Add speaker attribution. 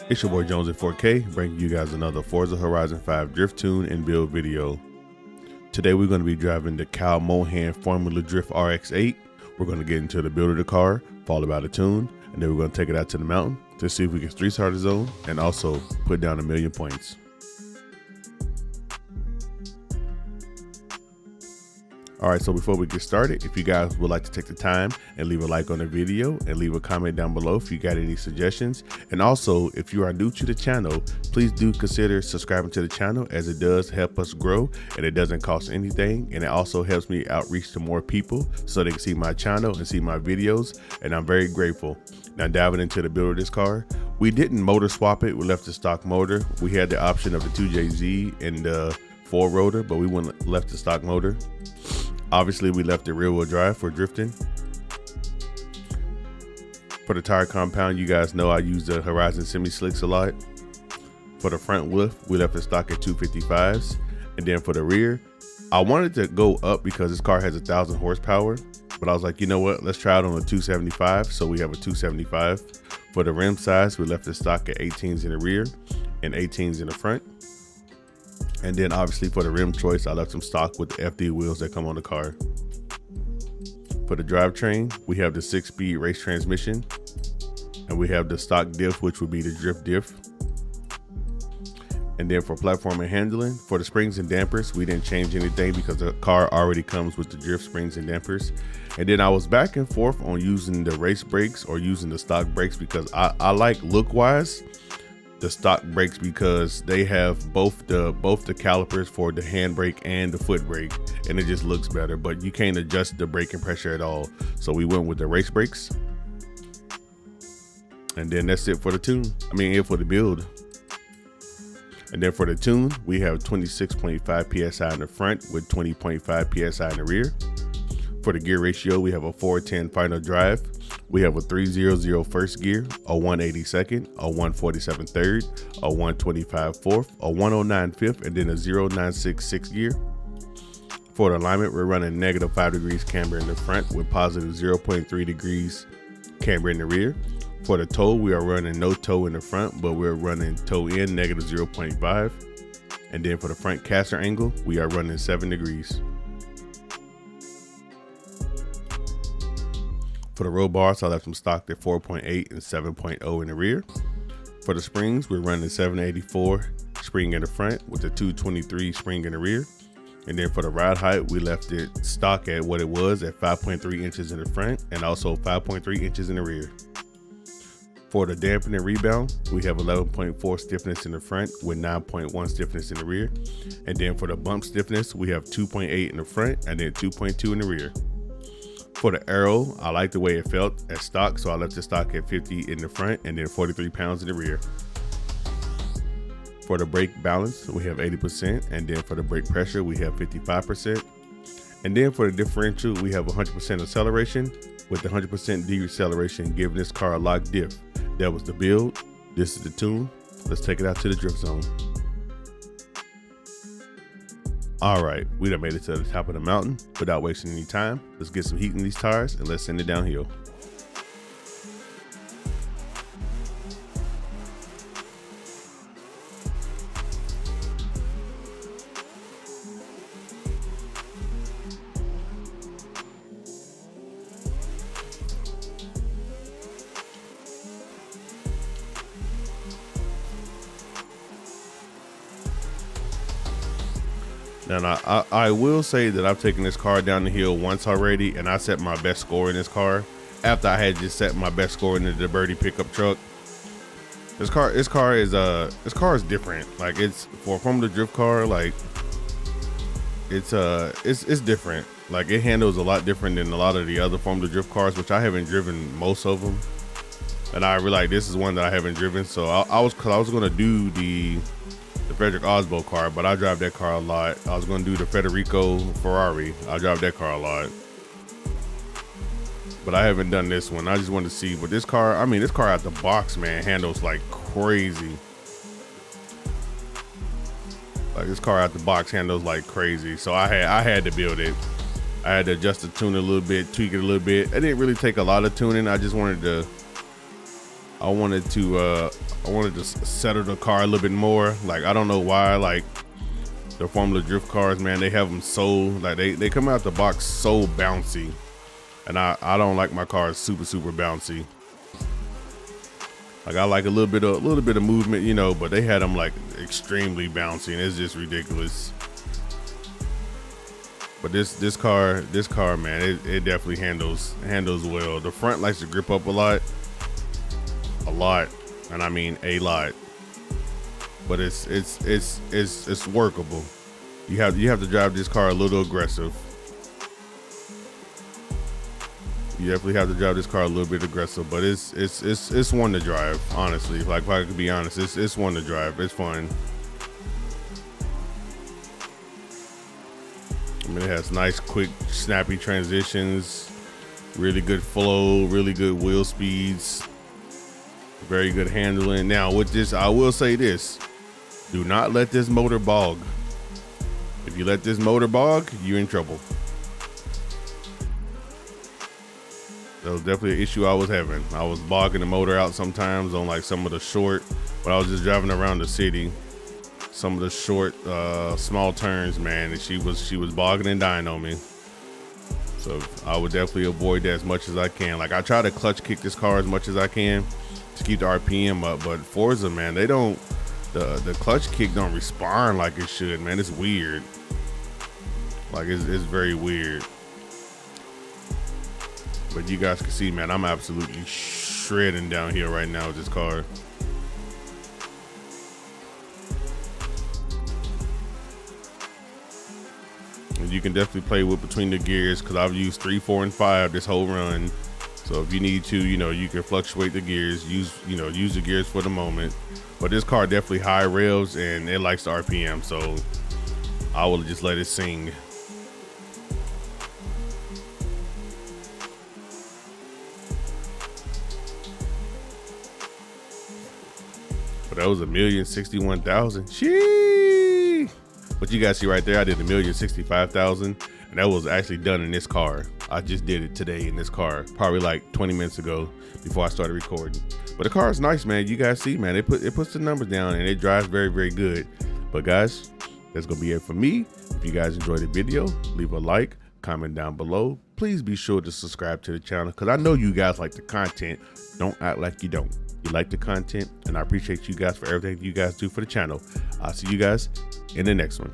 Speaker 1: It's your boy Jones at 4K, bringing you guys another Forza Horizon 5 drift tune and build video. Today we're going to be driving the Mohan Formula Drift Rx8. We're going to get into the build of the car, followed by the tune, and then we're going to take it out to the mountain to see if we can 3-star the zone and also put down 1,000,000 points. Alright, so before we get started, if you guys would like to take the time and leave a like on the video and leave a comment down below if you got any suggestions. And also, if you are new to the channel, please do consider subscribing to the channel, as it does help us grow and it doesn't cost anything. And it also helps me outreach to more people so they can see my channel and see my videos. And I'm very grateful. Now diving into the build of this car, we didn't motor swap it. We left the stock motor. We had the option of the 2JZ and the 4-rotor, but we left the stock motor. Obviously, we left the rear-wheel drive for drifting. For the tire compound, you guys know I use the Horizon Semi-Slicks a lot. For the front lift, we left the stock at 255s. And then for the rear, I wanted to go up because this car has 1,000 horsepower. But I was like, you know what? Let's try it on a 275. So we have a 275. For the rim size, we left the stock at 18s in the rear and 18s in the front. And then obviously for the rim choice, I left some stock with the FD wheels that come on the car. For the drivetrain, we have the 6-speed race transmission, and we have the stock diff, which would be the drift diff. And then for platform and handling, for the springs and dampers, we didn't change anything because the car already comes with the drift springs and dampers. And then I was back and forth on using the race brakes or using the stock brakes because I like look-wise the stock brakes because they have both the calipers for the handbrake and the foot brake, and it just looks better, but you can't adjust the braking pressure at all. So we went with the race brakes. And then that's it for the tune. It for the build. And then for the tune, we have 26.5 PSI in the front with 20.5 PSI in the rear. For the gear ratio, we have a 410 final drive. We have a 300 first gear, a 180 second, a 147 third, a 125 fourth, a 109 fifth, and then a 096 sixth gear. For the alignment, we're running -5 degrees camber in the front with positive 0.3 degrees camber in the rear. For the toe, we are running no toe in the front, but we're running toe in -0.5. And then for the front caster angle, we are running 7 degrees. For the roll bars, I left them stocked at 4.8 and 7.0 in the rear. For the springs, we're running 784 spring in the front with the 223 spring in the rear. And then for the ride height, we left it stock at what it was at 5.3 inches in the front and also 5.3 inches in the rear. For the dampen and rebound, we have 11.4 stiffness in the front with 9.1 stiffness in the rear. And then for the bump stiffness, we have 2.8 in the front and then 2.2 in the rear. For the aero, I like the way it felt at stock, so I left the stock at 50 in the front and then 43 pounds in the rear. For the brake balance, we have 80%, and then for the brake pressure, we have 55%. And then for the differential, we have 100% acceleration with 100% deceleration, giving this car a lock diff. That was the build. This is the tune. Let's take it out to the drift zone. All right, we done made it to the top of the mountain without wasting any time. Let's get some heat in these tires and let's send it downhill. And I will say that I've taken this car down the hill once already, and I set my best score in this car after I had just set my best score in the Birdie pickup truck. This car is different. Like, it's from the drift car, like it's different. Like, it handles a lot different than a lot of the other Formula Drift cars, which I haven't driven most of them. And I realized this is one that I haven't driven, so I was gonna do the Frederick Osbo car, but I drive that car a lot. I was gonna do the Federico Ferrari. I drive that car a lot, but I haven't done this one. I just wanted to see. But this car, this car out the box, man, handles like crazy. Like, this car out the box handles like crazy. So I had to build it. I had to adjust the tune a little bit, tweak it a little bit. I didn't really take a lot of tuning. I just wanted to I wanted to settle the car a little bit more. Like, I don't know why, like the Formula Drift cars, man, they have them so, like they come out the box so bouncy, and I don't like my cars super bouncy. Like, I like a little bit of movement, you know, but they had them like extremely bouncy, and it's just ridiculous. But this car, man, it definitely handles well. The front likes to grip up a lot, and I mean a lot. But it's workable. You have to drive this car a little aggressive. You definitely have to drive this car a little bit aggressive, but it's one to drive, honestly. Like, if I could be honest, it's one to drive. It's fun. I mean, it has nice, quick, snappy transitions, really good flow, really good wheel speeds, very good handling. Now, with this, I will say this: do not let this motor bog. If you let this motor bog, you're in trouble. That was definitely an issue I was having. I was bogging the motor out sometimes on like some of the short, when I was just driving around the city. Some of the short, small turns, man, and she was bogging and dying on me. So I would definitely avoid that as much as I can. Like, I try to clutch kick this car as much as I can to keep the RPM up, but Forza, man, they don't, the clutch kick don't respond like it should, man. It's weird. Like, it's very weird. But you guys can see, man, I'm absolutely shredding down here right now with this car. And you can definitely play with between the gears, because I've used 3, 4, and 5 this whole run. So if you need to, you know, you can fluctuate the gears, use the gears for the moment. But this car definitely high revs and it likes the RPM, so I will just let it sing. But that was 1,061,000. Sheesh. But you guys see right there, I did 1,065,000, and that was actually done in this car. I just did it today in this car, probably like 20 minutes ago before I started recording. But the car is nice, man. You guys see, man, it puts the numbers down and it drives very good. But guys, that's gonna be it for me. If you guys enjoyed the video, leave a like, comment down below. Please be sure to subscribe to the channel, because I know you guys like the content. Don't act like you don't. You like the content, and I appreciate you guys for everything you guys do for the channel. I'll see you guys in the next one.